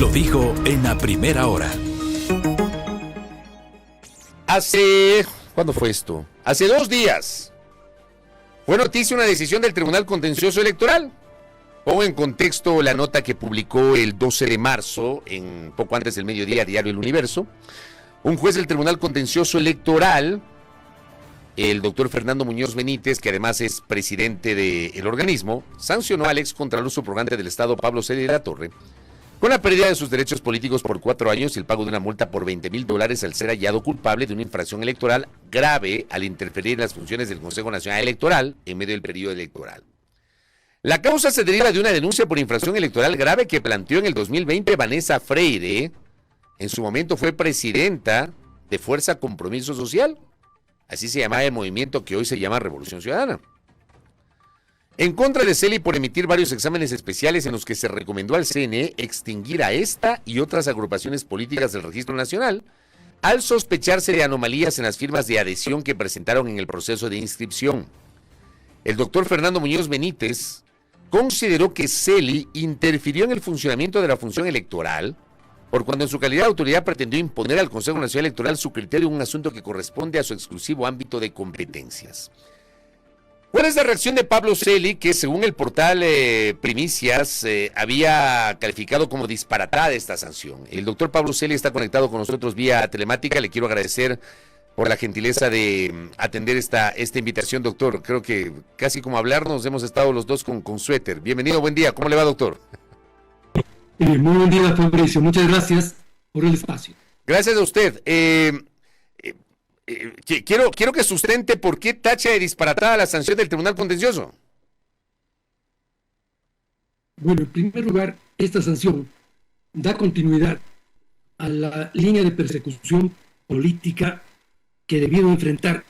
Lo dijo en la primera hora. ¿Cuándo fue esto? Hace 2 días. Fue noticia una decisión del Tribunal Contencioso Electoral. Pongo en contexto la nota que publicó el 12 de marzo, poco antes del mediodía, diario El Universo. Un juez del Tribunal Contencioso Electoral, el doctor Fernando Muñoz Benítez, que además es presidente del organismo, sancionó al excontralor subrogante del Estado, Pablo Celi de la Torre, con la pérdida de sus derechos políticos por 4 años y el pago de una multa por $20,000 al ser hallado culpable de una infracción electoral grave al interferir en las funciones del Consejo Nacional Electoral en medio del periodo electoral. La causa se deriva de una denuncia por infracción electoral grave que planteó en el 2020 Vanessa Freire. En su momento fue presidenta de Fuerza Compromiso Social. Así se llamaba el movimiento que hoy se llama Revolución Ciudadana. En contra de Celi por emitir varios exámenes especiales en los que se recomendó al CNE extinguir a esta y otras agrupaciones políticas del Registro Nacional, al sospecharse de anomalías en las firmas de adhesión que presentaron en el proceso de inscripción. El doctor Fernando Muñoz Benítez consideró que Celi interfirió en el funcionamiento de la función electoral por cuando en su calidad de autoridad pretendió imponer al Consejo Nacional Electoral su criterio en un asunto que corresponde a su exclusivo ámbito de competencias. ¿Cuál es la reacción de Pablo Celi, que según el portal Primicias había calificado como disparatada esta sanción? El doctor Pablo Celi está conectado con nosotros vía telemática. Le quiero agradecer por la gentileza de atender esta invitación, doctor. Creo que casi como hablarnos hemos estado los dos con suéter. Bienvenido, buen día. ¿Cómo le va, doctor? Muy buen día, Fabricio. Muchas gracias por el espacio. Gracias a usted. Quiero que sustente por qué tacha de disparatada la sanción del Tribunal Contencioso. Bueno, en primer lugar, esta sanción da continuidad a la línea de persecución política que debieron enfrentar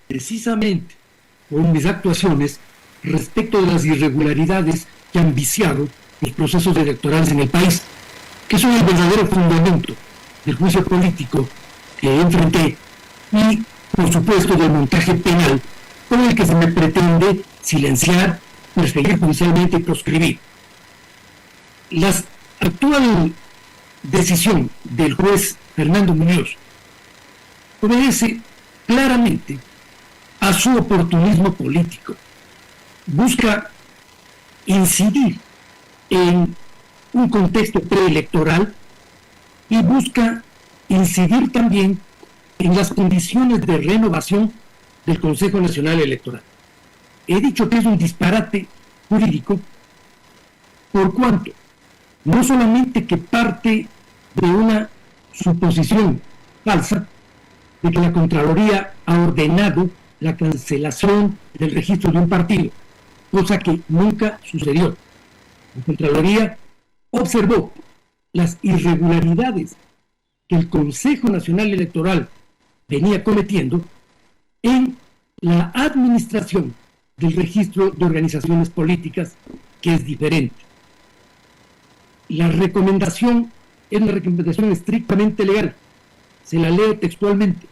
precisamente por mis actuaciones respecto de las irregularidades que han viciado los procesos electorales en el país, que son el verdadero fundamento del juicio político que enfrenté y, por supuesto, del montaje penal con el que se me pretende silenciar, perseguir judicialmente y proscribir. La actual decisión del juez Fernando Muñoz obedece claramente a su oportunismo político. Busca incidir en un contexto preelectoral y busca incidir también en las condiciones de renovación del Consejo Nacional Electoral. He dicho que es un disparate jurídico por cuanto no solamente que parte de una suposición falsa de que la Contraloría ha ordenado la cancelación del registro de un partido, cosa que nunca sucedió. La Contraloría observó las irregularidades que el Consejo Nacional Electoral venía cometiendo en la administración del registro de organizaciones políticas, que es diferente. La recomendación es una recomendación estrictamente legal. Se la leo textualmente.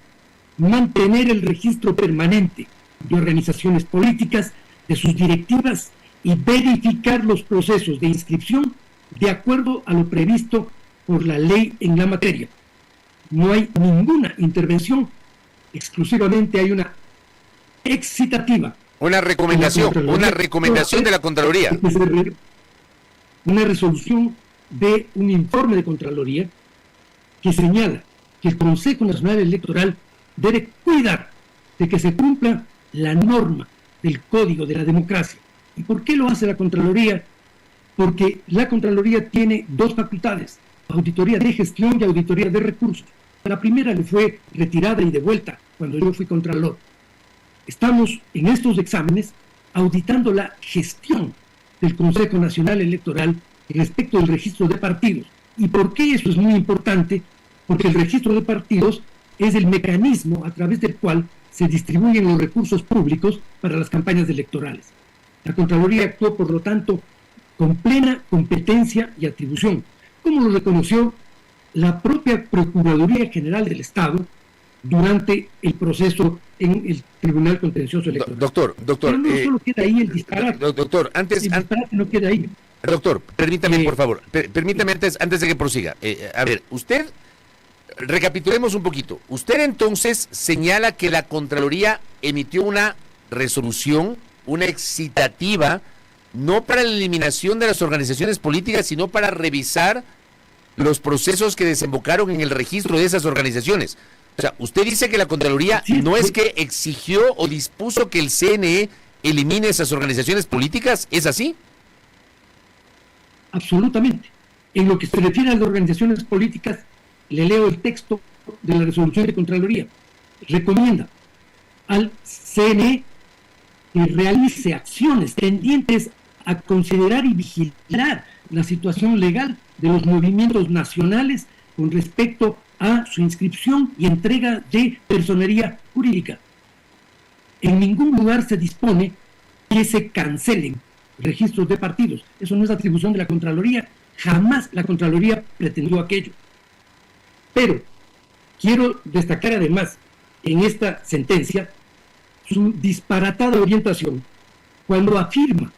Mantener el registro permanente de organizaciones políticas, de sus directivas y verificar los procesos de inscripción de acuerdo a lo previsto por la ley en la materia. No hay ninguna intervención, exclusivamente hay una excitativa. Una recomendación de la Contraloría. Una resolución de un informe de Contraloría que señala que el Consejo Nacional Electoral debe cuidar de que se cumpla la norma del Código de la Democracia. ¿Y por qué lo hace la Contraloría? Porque la Contraloría tiene 2 facultades: auditoría de gestión y auditoría de recursos. La primera le fue retirada y devuelta cuando yo fui Contralor. Estamos en estos exámenes auditando la gestión del Consejo Nacional Electoral respecto del registro de partidos. ¿Y por qué eso es muy importante? Porque el registro de partidos es el mecanismo a través del cual se distribuyen los recursos públicos para las campañas electorales. La Contraloría actuó, por lo tanto, con plena competencia y atribución, como lo reconoció la propia Procuraduría General del Estado durante el proceso en el Tribunal Contencioso Electoral. Doctor, pero no solo queda ahí el disparate. Doctor, el disparate no queda ahí. Doctor, permítame, por favor, permítame antes de que prosiga. A ver, usted, recapitulemos un poquito. Usted entonces señala que la Contraloría emitió una resolución, una excitativa, no para la eliminación de las organizaciones políticas, sino para revisar los procesos que desembocaron en el registro de esas organizaciones. O sea, usted dice que la Contraloría no es que exigió o dispuso que el CNE elimine esas organizaciones políticas, ¿es así? Absolutamente. En lo que se refiere a las organizaciones políticas, le leo el texto de la resolución de Contraloría. Recomienda al CNE que realice acciones tendientes a considerar y vigilar la situación legal de los movimientos nacionales con respecto a su inscripción y entrega de personería jurídica. En ningún lugar se dispone que se cancelen registros de partidos. Eso no es atribución de la Contraloría. Jamás la Contraloría pretendió aquello. Pero quiero destacar además en esta sentencia su disparatada orientación cuando afirma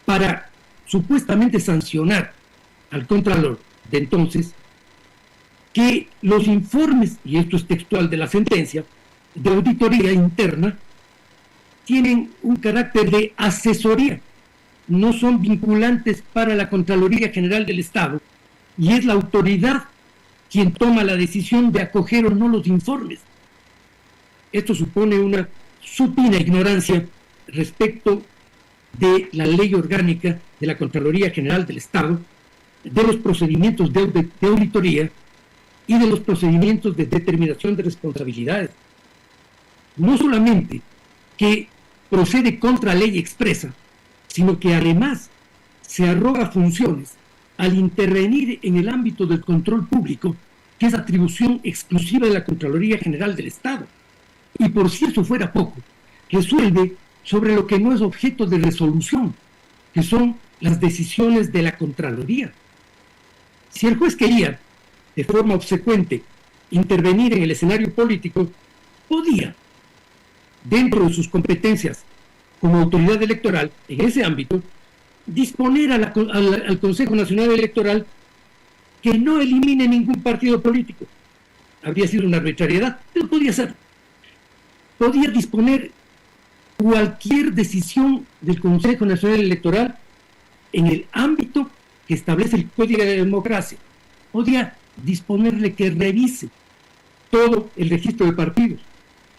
para supuestamente sancionar al Contralor de entonces que los informes, y esto es textual de la sentencia, de auditoría interna tienen un carácter de asesoría, no son vinculantes para la Contraloría General del Estado, y es la autoridad quien toma la decisión de acoger o no los informes. Esto supone una supina ignorancia respecto de la ley orgánica de la Contraloría General del Estado, de los procedimientos de auditoría y de los procedimientos de determinación de responsabilidades. No solamente que procede contra ley expresa, sino que además se arroga funciones al intervenir en el ámbito del control público, que es atribución exclusiva de la Contraloría General del Estado. Y por si eso fuera poco, resuelve sobre lo que no es objeto de resolución, que son las decisiones de la Contraloría. Si el juez quería, de forma obsecuente, intervenir en el escenario político, podía, dentro de sus competencias como autoridad electoral en ese ámbito, disponer al Consejo Nacional Electoral que no elimine ningún partido político. Habría sido una arbitrariedad, pero podía ser. Podía disponer cualquier decisión del Consejo Nacional Electoral en el ámbito que establece el Código de Democracia. Podía disponerle que revise todo el registro de partidos.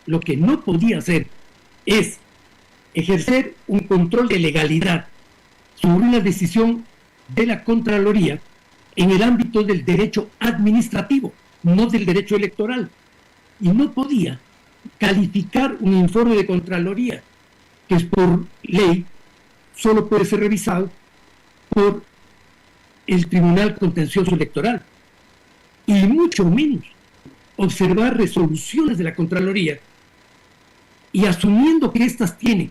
Lo que no podía hacer es ejercer un control de legalidad sobre una decisión de la Contraloría en el ámbito del derecho administrativo, no del derecho electoral. Y no podía calificar un informe de Contraloría, que es por ley, solo puede ser revisado por el Tribunal Contencioso Electoral. Y mucho menos observar resoluciones de la Contraloría y asumiendo que éstas tienen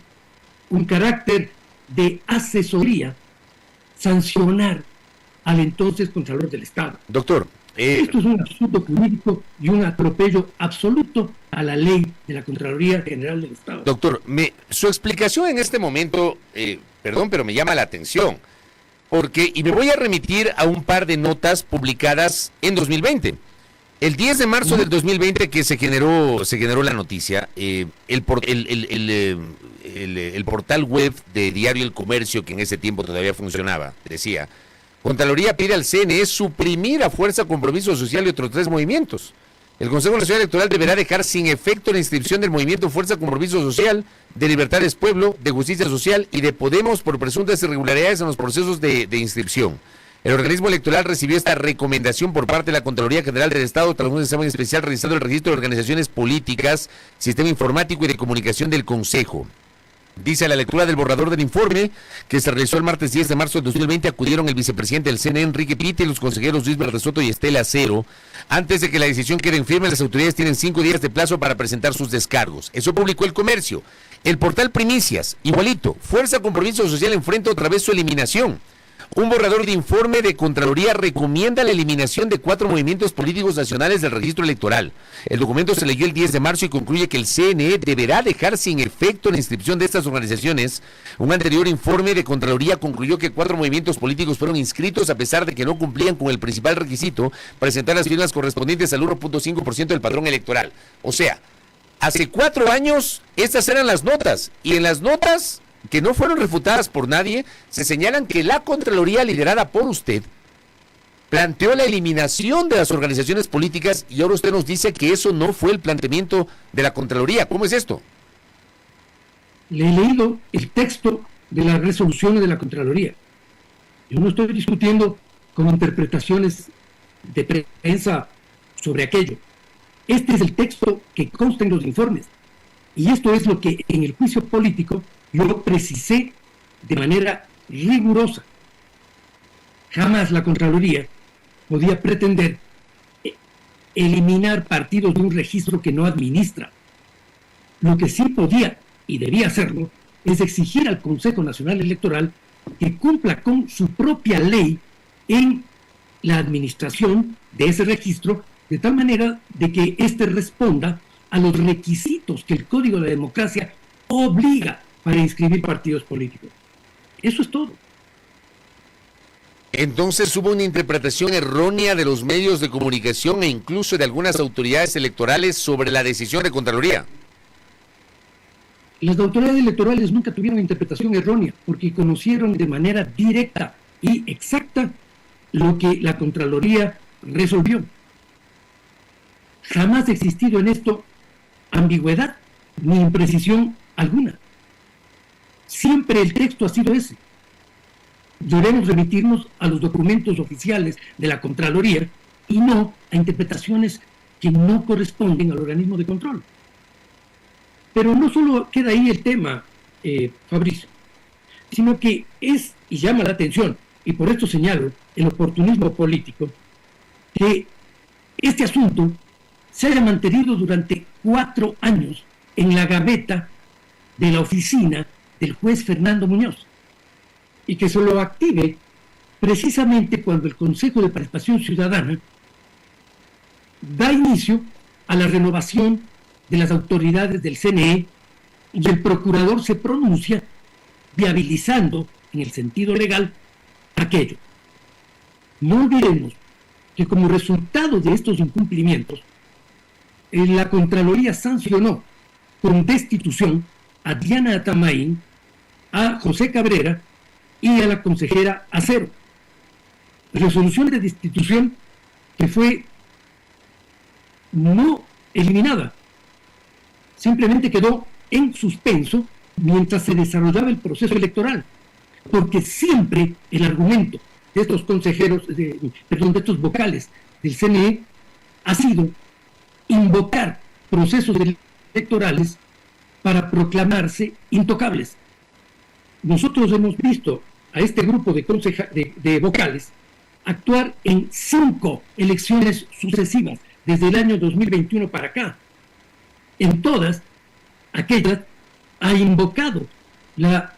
un carácter de asesoría, sancionar al entonces Contralor del Estado. Doctor, esto es un asunto jurídico y un atropello absoluto a la ley de la Contraloría General del Estado. Doctor, su explicación en este momento, perdón, pero me llama la atención, porque, y me voy a remitir a un par de notas publicadas en 2020. El 10 de marzo del 2020 que se generó la noticia, el portal web de Diario El Comercio, que en ese tiempo todavía funcionaba, decía: Contraloría pide al CNE suprimir a fuerza Compromiso Social y otros 3 movimientos. El Consejo Nacional Electoral deberá dejar sin efecto la inscripción del movimiento Fuerza Compromiso Social, de Libertades Pueblo, de Justicia Social y de Podemos por presuntas irregularidades en los procesos de inscripción. El organismo electoral recibió esta recomendación por parte de la Contraloría General del Estado tras un examen especial realizando el registro de organizaciones políticas, sistema informático y de comunicación del Consejo. Dice la lectura del borrador del informe que se realizó el martes 10 de marzo de 2020, acudieron el vicepresidente del CNE, Enrique Pite, y los consejeros Luis Berresoto y Estela Cero. Antes de que la decisión quede en firme, las autoridades tienen 5 días de plazo para presentar sus descargos. Eso publicó El Comercio. El portal Primicias, igualito, Fuerza Compromiso Social enfrenta otra vez su eliminación. Un borrador de informe de Contraloría recomienda la eliminación de 4 movimientos políticos nacionales del registro electoral. El documento se leyó el 10 de marzo y concluye que el CNE deberá dejar sin efecto la inscripción de estas organizaciones. Un anterior informe de Contraloría concluyó que 4 movimientos políticos fueron inscritos a pesar de que no cumplían con el principal requisito, presentar las firmas correspondientes al 1.5% del padrón electoral. O sea, hace 4 años estas eran las notas, y en las notas, que no fueron refutadas por nadie, se señalan que la Contraloría liderada por usted planteó la eliminación de las organizaciones políticas, y ahora usted nos dice que eso no fue el planteamiento de la Contraloría. ¿Cómo es esto? Le he leído el texto de las resoluciones de la Contraloría. Yo no estoy discutiendo con interpretaciones de prensa sobre aquello. Este es el texto que consta en los informes. Y esto es lo que en el juicio político yo precisé de manera rigurosa. Jamás la Contraloría podía pretender eliminar partidos de un registro que no administra. Lo que sí podía y debía hacerlo es exigir al Consejo Nacional Electoral que cumpla con su propia ley en la administración de ese registro, de tal manera de que éste responda a los requisitos que el Código de la Democracia obliga para inscribir partidos políticos. Eso es todo. Entonces hubo una interpretación errónea de los medios de comunicación e incluso de algunas autoridades electorales sobre la decisión de Contraloría. Las autoridades electorales nunca tuvieron interpretación errónea porque conocieron de manera directa y exacta lo que la Contraloría resolvió. Jamás ha existido en esto ambigüedad ni imprecisión alguna. Siempre el texto ha sido ese. Debemos remitirnos a los documentos oficiales de la Contraloría y no a interpretaciones que no corresponden al organismo de control. Pero no solo queda ahí el tema, Fabricio, sino que es, y llama la atención, y por esto señalo el oportunismo político, que este asunto se haya mantenido durante 4 años en la gaveta de la oficina del juez Fernando Muñoz, y que se lo active precisamente cuando el Consejo de Participación Ciudadana da inicio a la renovación de las autoridades del CNE y el procurador se pronuncia viabilizando en el sentido legal aquello. No olvidemos que como resultado de estos incumplimientos, la Contraloría sancionó con destitución a Diana Atamaín, a José Cabrera y a la consejera Acero. Resolución de destitución que fue no eliminada, simplemente quedó en suspenso mientras se desarrollaba el proceso electoral, porque siempre el argumento de estos consejeros, de estos vocales del CNE ha sido invocar procesos electorales para proclamarse intocables. Nosotros hemos visto a este grupo de vocales actuar en 5 elecciones sucesivas desde el año 2021 para acá. En todas aquellas ha invocado la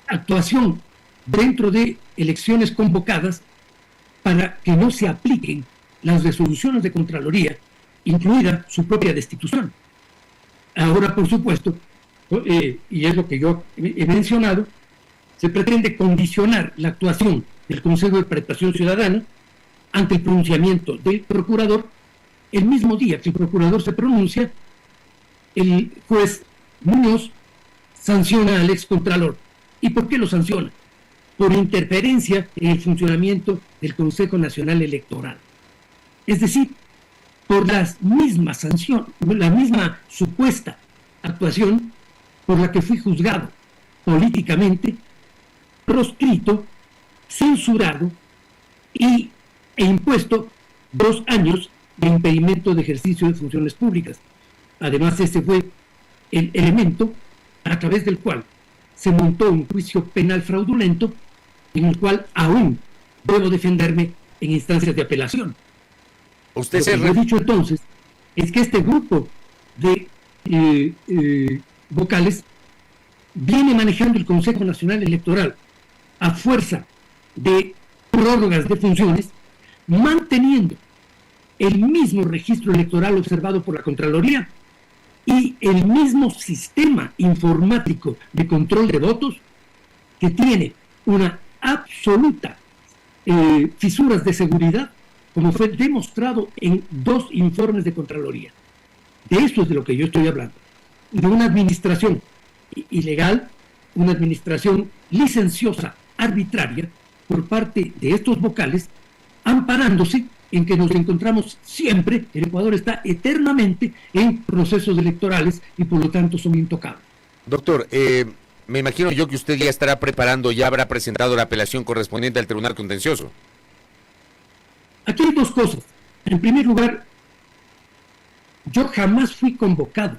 actuación dentro de elecciones convocadas para que no se apliquen las resoluciones de Contraloría, incluida su propia destitución. Ahora, por supuesto, y es lo que yo he mencionado, se pretende condicionar la actuación del Consejo de Participación Ciudadana ante el pronunciamiento del procurador. El mismo día que el procurador se pronuncia, el juez Muñoz sanciona al excontralor. ¿Y por qué lo sanciona? Por interferencia en el funcionamiento del Consejo Nacional Electoral. Es decir, por las mismas sanciones, la misma supuesta actuación por la que fui juzgado políticamente, proscrito, censurado e impuesto 2 años de impedimento de ejercicio de funciones públicas. Además, ese fue el elemento a través del cual se montó un juicio penal fraudulento en el cual aún debo defenderme en instancias de apelación. Lo que yo he dicho entonces es que este grupo de vocales viene manejando el Consejo Nacional Electoral a fuerza de prórrogas de funciones, manteniendo el mismo registro electoral observado por la Contraloría y el mismo sistema informático de control de votos, que tiene una absoluta fisuras de seguridad, como fue demostrado en 2 informes de Contraloría. De esto es de lo que yo estoy hablando, de una administración ilegal, una administración licenciosa, arbitraria, por parte de estos vocales, amparándose en que nos encontramos siempre, el Ecuador está eternamente en procesos electorales y por lo tanto son intocables. Doctor, me imagino yo que usted ya estará preparando, ya habrá presentado la apelación correspondiente al Tribunal Contencioso. Aquí hay 2 cosas. En primer lugar, yo jamás fui convocado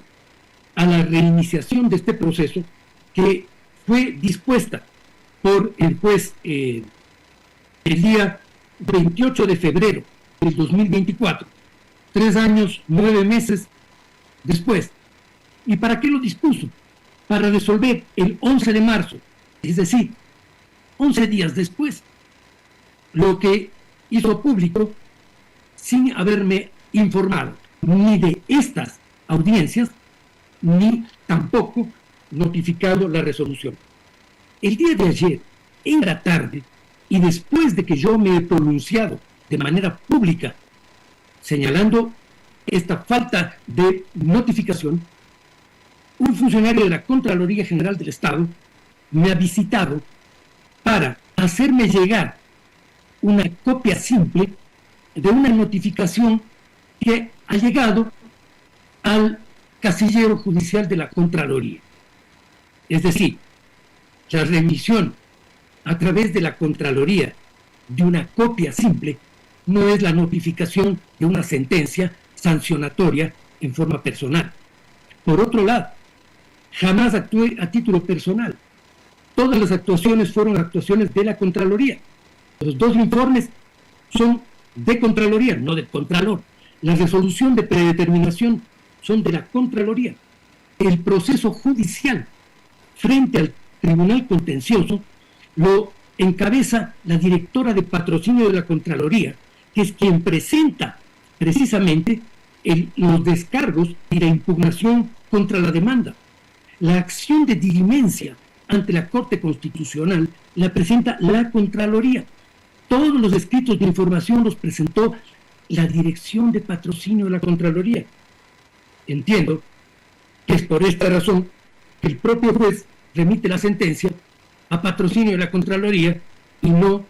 a la reiniciación de este proceso que fue dispuesta por el juez el día 28 de febrero del 2024, 3 años, 9 meses después. ¿Y para qué lo dispuso? Para resolver el 11 de marzo, es decir, 11 días después, lo que hizo público sin haberme informado ni de estas audiencias, ni tampoco notificado la resolución. El día de ayer, en la tarde, y después de que yo me he pronunciado de manera pública señalando esta falta de notificación, un funcionario de la Contraloría General del Estado me ha visitado para hacerme llegar una copia simple de una notificación que ha llegado al casillero judicial de la Contraloría. Es decir, la remisión a través de la Contraloría de una copia simple no es la notificación de una sentencia sancionatoria en forma personal. Por otro lado, jamás actué a título personal. Todas las actuaciones fueron actuaciones de la Contraloría. Los 2 informes son de Contraloría, no del Contralor. La resolución de predeterminación son de la Contraloría. El proceso judicial frente al Tribunal Contencioso lo encabeza la directora de patrocinio de la Contraloría, que es quien presenta precisamente los descargos y la impugnación contra la demanda. La acción de diligencia ante la Corte Constitucional la presenta la Contraloría. Todos los escritos de información los presentó la Dirección de Patrocinio de la Contraloría. Entiendo que es por esta razón que el propio juez remite la sentencia a patrocinio de la Contraloría y no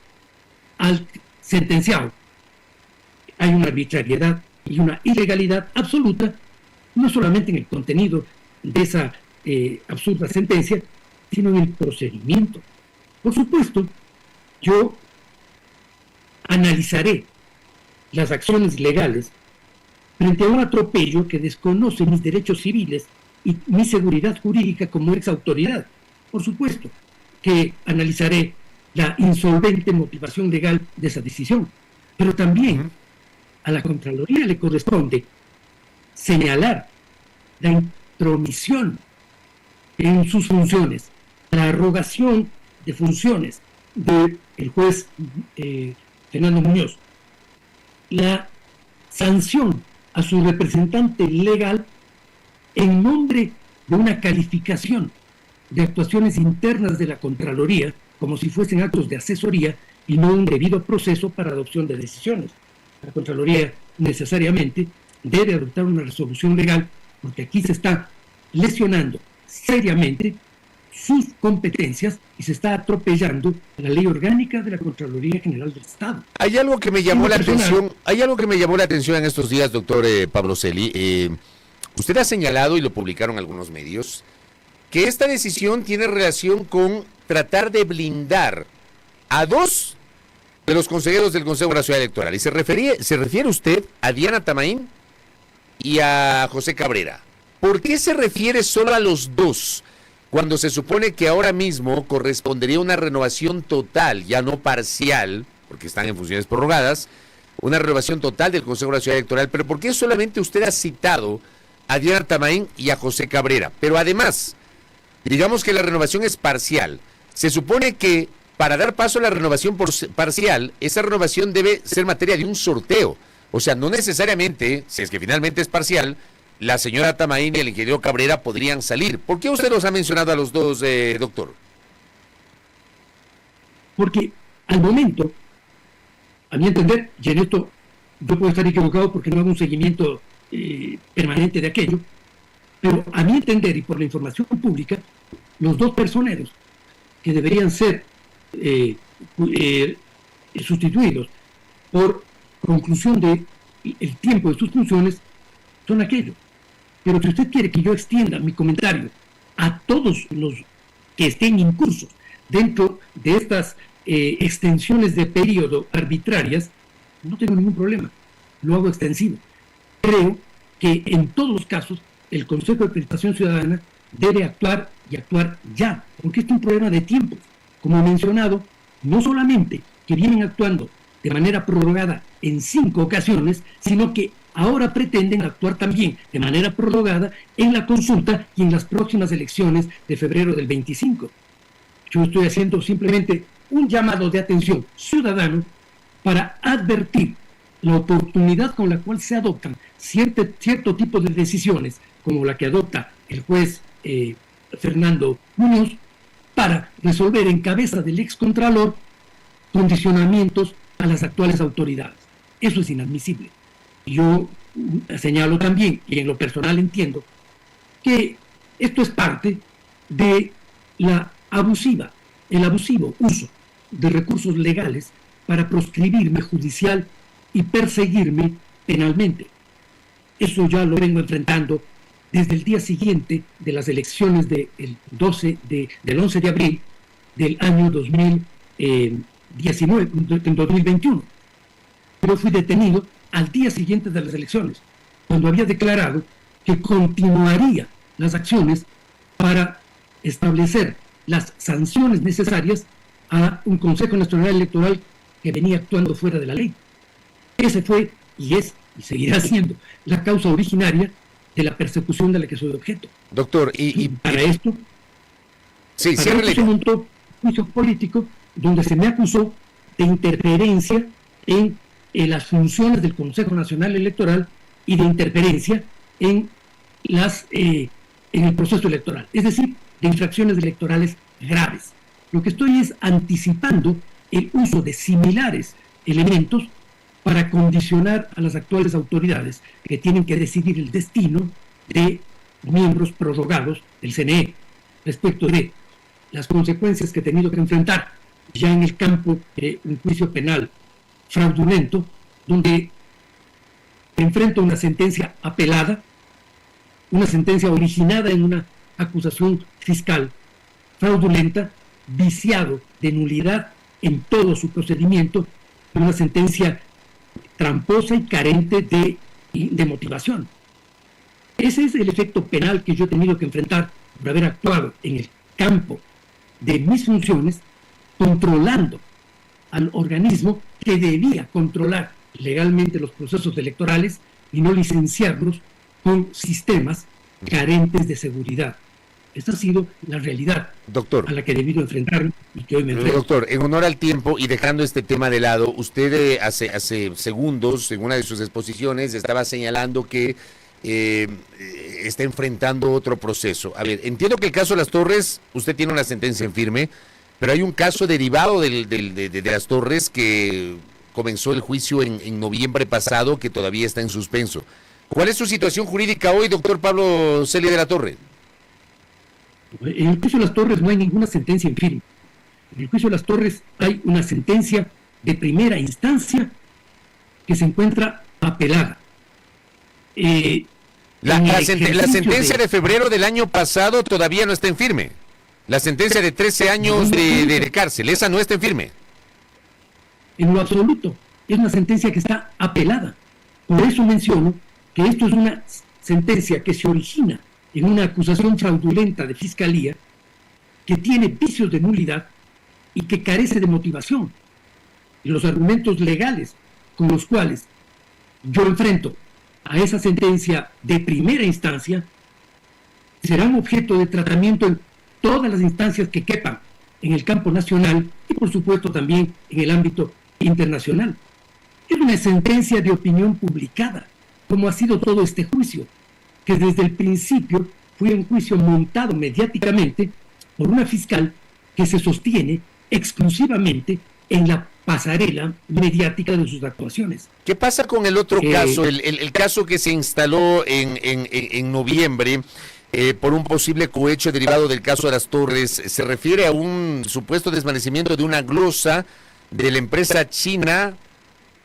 al sentenciado. Hay una arbitrariedad y una ilegalidad absoluta, no solamente en el contenido de esa absurda sentencia, sino en el procedimiento. Por supuesto, yo analizaré las acciones legales frente a un atropello que desconoce mis derechos civiles y mi seguridad jurídica como ex autoridad. Por supuesto que analizaré la insolvente motivación legal de esa decisión, pero también a la Contraloría le corresponde señalar la intromisión en sus funciones, la arrogación de funciones del juez Fernando Muñoz, la sanción a su representante legal en nombre de una calificación de actuaciones internas de la Contraloría como si fuesen actos de asesoría y no un debido proceso para adopción de decisiones. La Contraloría necesariamente debe adoptar una resolución legal porque aquí se está lesionando seriamente sus competencias y se está atropellando la ley orgánica de la Contraloría General del Estado. Hay algo que me llamó la atención en estos días, doctor Pablo Celi. Usted ha señalado, y lo publicaron algunos medios, que esta decisión tiene relación con tratar de blindar a 2 de los consejeros del Consejo Nacional Electoral. Y se refiere usted a Diana Tamaín y a José Cabrera. ¿Por qué se refiere solo a los 2? Cuando se supone que ahora mismo correspondería una renovación total, ya no parcial, porque están en funciones prorrogadas, una renovación total del Consejo Nacional Electoral. Pero ¿por qué solamente usted ha citado a Diana Tamaín y a José Cabrera? Pero además, digamos que la renovación es parcial. Se supone que para dar paso a la renovación parcial, esa renovación debe ser materia de un sorteo. O sea, no necesariamente, si es que finalmente es parcial, la señora Tamaín y el ingeniero Cabrera podrían salir. ¿Por qué usted los ha mencionado a los dos, doctor? Porque al momento, a mi entender, y en esto yo puedo estar equivocado porque no hago un seguimiento permanente de aquello, pero a mi entender y por la información pública, los dos personeros que deberían ser sustituidos por conclusión del tiempo de sus funciones son aquellos. Pero si usted quiere que yo extienda mi comentario a todos los que estén incursos dentro de estas extensiones de periodo arbitrarias, no tengo ningún problema, lo hago extensivo. Creo que en todos los casos el Consejo de Participación Ciudadana debe actuar y actuar ya, porque este es un problema de tiempo. Como he mencionado, no solamente que vienen actuando de manera prorrogada en 5 ocasiones, sino que ahora pretenden actuar también de manera prorrogada en la consulta y en las próximas elecciones de febrero del 25. Yo estoy haciendo simplemente un llamado de atención ciudadano para advertir la oportunidad con la cual se adoptan cierto tipo de decisiones, como la que adopta el juez Fernando Muñoz, para resolver en cabeza del excontralor condicionamientos a las actuales autoridades. Eso es inadmisible. Yo señalo también, y en lo personal entiendo, que esto es parte de el abusivo uso de recursos legales para proscribirme judicial y perseguirme penalmente. Eso ya lo vengo enfrentando desde el día siguiente de las elecciones del 11 de abril del año 2021. Pero fui detenido al día siguiente de las elecciones, cuando había declarado que continuaría las acciones para establecer las sanciones necesarias a un Consejo Nacional Electoral que venía actuando fuera de la ley. Ese fue, y es, y seguirá siendo, la causa originaria de la persecución de la que soy objeto. Doctor, para esto se montó un juicio político donde se me acusó de interferencia en las funciones del Consejo Nacional Electoral y de interferencia en el proceso electoral, es decir, de infracciones electorales graves. Lo que estoy es anticipando el uso de similares elementos para condicionar a las actuales autoridades que tienen que decidir el destino de miembros prorrogados del CNE respecto de las consecuencias que he tenido que enfrentar ya en el campo de un juicio penal fraudulento, donde enfrento una sentencia apelada, una sentencia originada en una acusación fiscal fraudulenta, viciado de nulidad en todo su procedimiento, una sentencia tramposa y carente de motivación. Ese es el efecto penal que yo he tenido que enfrentar por haber actuado en el campo de mis funciones, controlando al organismo que debía controlar legalmente los procesos electorales y no licenciarlos con sistemas carentes de seguridad. Esta ha sido la realidad, doctor, a la que he debido enfrentarme y que hoy me enfrento. Doctor, en honor al tiempo y dejando este tema de lado, usted hace segundos, en una de sus exposiciones, estaba señalando que está enfrentando otro proceso. A ver, entiendo que el caso de Las Torres, usted tiene una sentencia en firme, pero hay un caso derivado de Las Torres que comenzó el juicio en noviembre pasado, que todavía está en suspenso. ¿Cuál es su situación jurídica hoy, doctor Pablo Celia de la Torre? En el juicio de Las Torres no hay ninguna sentencia en firme. En el juicio de Las Torres hay una sentencia de primera instancia que se encuentra apelada. La sentencia de febrero del año pasado todavía no está en firme. La sentencia de 13 años de cárcel, esa no está en firme. En lo absoluto, es una sentencia que está apelada. Por eso menciono que esto es una sentencia que se origina en una acusación fraudulenta de fiscalía, que tiene vicios de nulidad y que carece de motivación. Y los argumentos legales con los cuales yo enfrento a esa sentencia de primera instancia serán objeto de tratamiento en todas las instancias que quepan en el campo nacional y por supuesto también en el ámbito internacional. Es una sentencia de opinión publicada, como ha sido todo este juicio, que desde el principio fue un juicio montado mediáticamente por una fiscal que se sostiene exclusivamente en la pasarela mediática de sus actuaciones. ¿Qué pasa con el otro caso, el caso que se instaló en noviembre por un posible cohecho derivado del caso de las Torres? Se refiere a un supuesto desvanecimiento de una glosa de la empresa china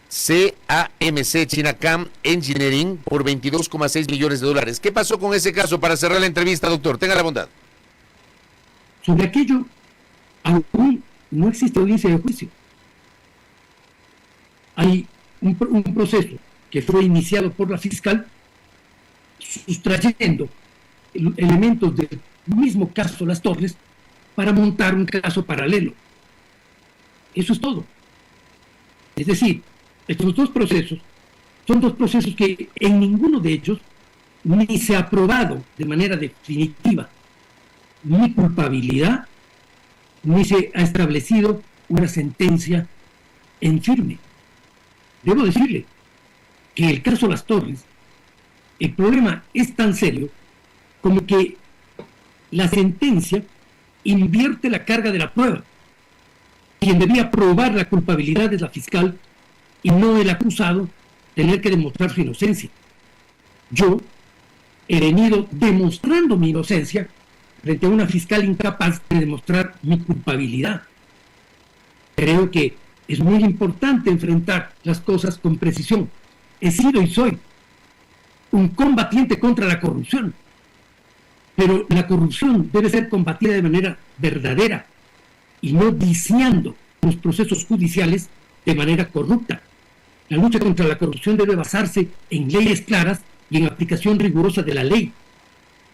CAMC, China Cam Engineering, por 22,6 millones de dólares. ¿Qué pasó con ese caso? Para cerrar la entrevista, doctor, tenga la bondad. Sobre aquello, aún no existe audiencia de juicio. Hay un proceso que fue iniciado por la fiscal sustrayendo elementos del mismo caso Las Torres para montar un caso paralelo. Eso es todo. Es decir, estos dos procesos son dos procesos que en ninguno de ellos ni se ha probado de manera definitiva ni culpabilidad, ni se ha establecido una sentencia en firme. Debo decirle que el caso Las Torres, el problema es tan serio como que la sentencia invierte la carga de la prueba. Quien debía probar la culpabilidad es la fiscal y no el acusado tener que demostrar su inocencia. Yo he venido demostrando mi inocencia frente a una fiscal incapaz de demostrar mi culpabilidad. Creo que es muy importante enfrentar las cosas con precisión. He sido y soy un combatiente contra la corrupción, pero la corrupción debe ser combatida de manera verdadera y no viciando los procesos judiciales de manera corrupta. La lucha contra la corrupción debe basarse en leyes claras y en aplicación rigurosa de la ley,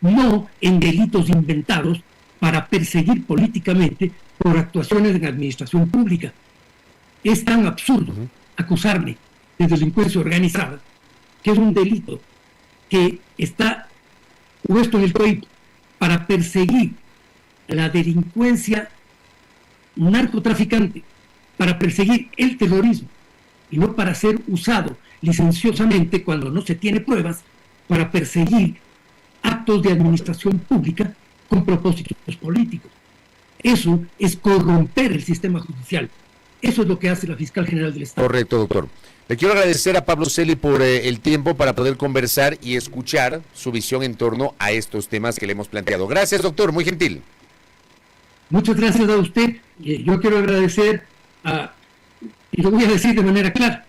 no en delitos inventados para perseguir políticamente por actuaciones en administración pública. Es tan absurdo acusarme de delincuencia organizada, que es un delito que está puesto en el código para perseguir la delincuencia narcotraficante, para perseguir el terrorismo, y no para ser usado licenciosamente cuando no se tiene pruebas para perseguir actos de administración pública con propósitos políticos. Eso es corromper el sistema judicial. Eso es lo que hace la Fiscal General del Estado. Correcto, doctor. Le quiero agradecer a Pablo Celi por el tiempo para poder conversar y escuchar su visión en torno a estos temas que le hemos planteado. Gracias, doctor, muy gentil. Muchas gracias a usted. Yo quiero agradecer y lo voy a decir de manera clara,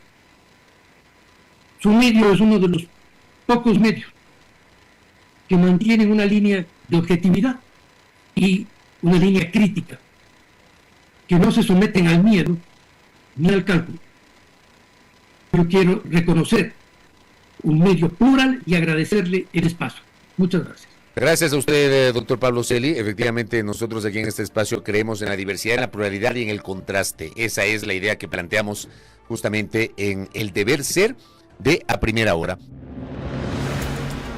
su medio es uno de los pocos medios que mantienen una línea de objetividad y una línea crítica, que no se someten al miedo ni al cálculo. Yo quiero reconocer un medio plural y agradecerle el espacio. Muchas gracias. Gracias a usted, doctor Pablo Celi. Efectivamente, nosotros aquí en este espacio creemos en la diversidad, en la pluralidad y en el contraste. Esa es la idea que planteamos justamente en el deber ser de A Primera Hora.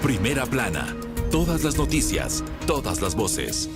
Primera Plana. Todas las noticias, todas las voces.